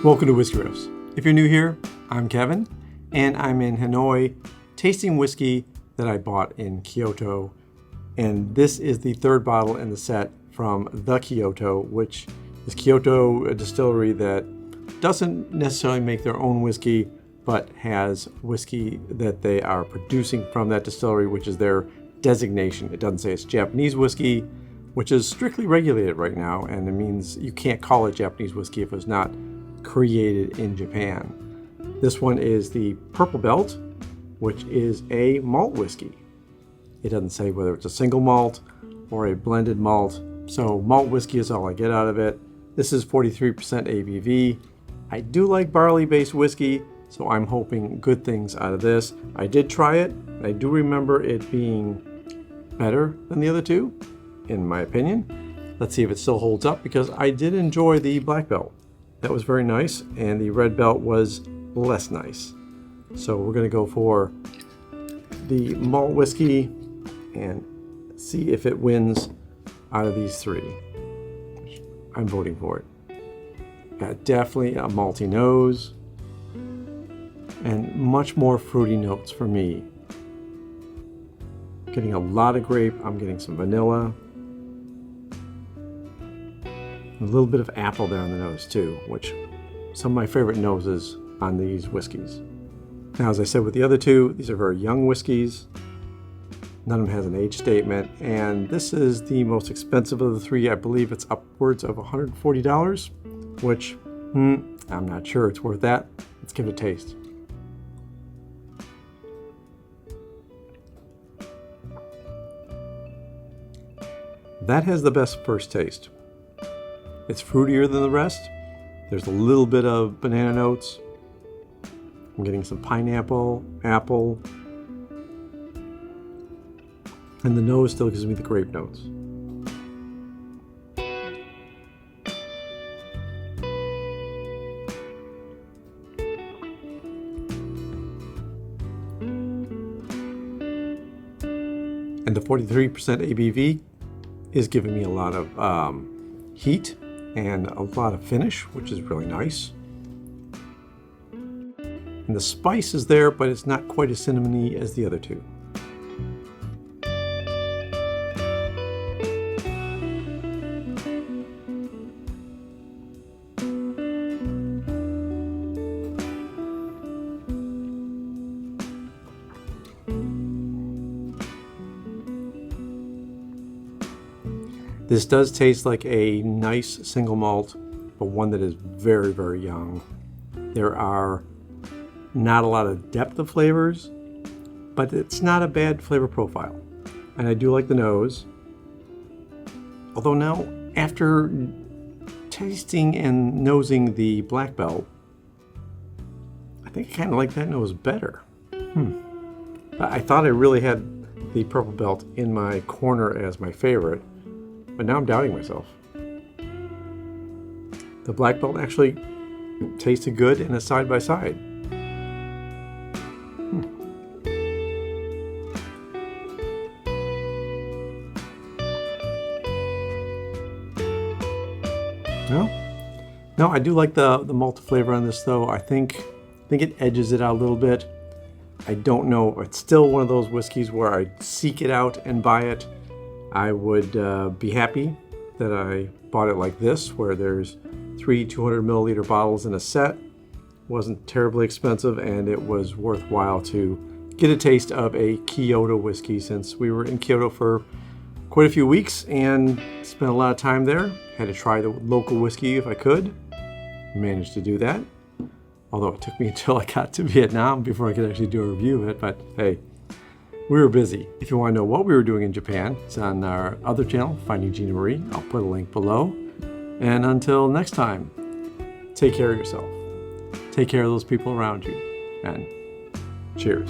Welcome to Whisky Riffs. If you're new here, I'm Kevin, and I'm in Hanoi tasting whiskey that I bought in Kyoto. And this is the third bottle in the set from the Kyoto, which is Kyoto, a distillery that doesn't necessarily make their own whiskey, but has whiskey that they are producing from that distillery, which is their designation. It doesn't say it's Japanese whiskey, which is strictly regulated right now, and it means you can't call it Japanese whiskey if it's not created in Japan. This one is the Purple Belt, which is a malt whiskey. It doesn't say whether it's a single malt or a blended malt, so malt whiskey is all I get out of it. This is 43% ABV. I do like barley-based whiskey, so I'm hoping good things out of this. I did try it. I do remember it being better than the other two, in my opinion. Let's see if it still holds up, because I did enjoy the black belt. That was very nice, and the red belt was less nice. So we're gonna go for the malt whiskey and see if it wins out of these three. I'm voting for it. Got definitely a malty nose and much more fruity notes for me. Getting a lot of grape. I'm getting some vanilla. A little bit of apple there on the nose too, which some of my favorite noses on these whiskeys. Now, as I said with the other two, these are very young whiskeys. None of them has an age statement, and this is the most expensive of the three. I believe it's upwards of $140, which I'm not sure it's worth that. Let's give it a taste. That has the best first taste. It's fruitier than the rest. There's a little bit of banana notes. I'm getting some pineapple, apple, and the nose still gives me the grape notes. And the 43% ABV is giving me a lot of heat and a lot of finish, which is really nice. And the spice is there, but it's not quite as cinnamony as the other two. This does taste like a nice single malt, but one that is very, very young. There are not a lot of depth of flavors, but it's not a bad flavor profile. And I do like the nose. Although now, after tasting and nosing the black belt, I think I kind of like that nose better. I thought I really had the purple belt in my corner as my favorite, but now I'm doubting myself. The black belt actually tasted good in a side-by-side. No, I do like the malt flavor on this though. I think it edges it out a little bit. I don't know, it's still one of those whiskeys where I seek it out and buy it. I would be happy that I bought it like this, where there's 3 200 milliliter bottles in a set. Wasn't terribly expensive, and it was worthwhile to get a taste of a Kyoto whiskey, since we were in Kyoto for quite a few weeks and spent a lot of time there. Had to try the local whiskey if I could. Managed to do that, although it took me until I got to Vietnam before I could actually do a review of it, but hey, we were busy. If you want to know what we were doing in Japan, it's on our other channel, Finding Gina Marie. I'll put a link below. And until next time, take care of yourself. Take care of those people around you. And cheers.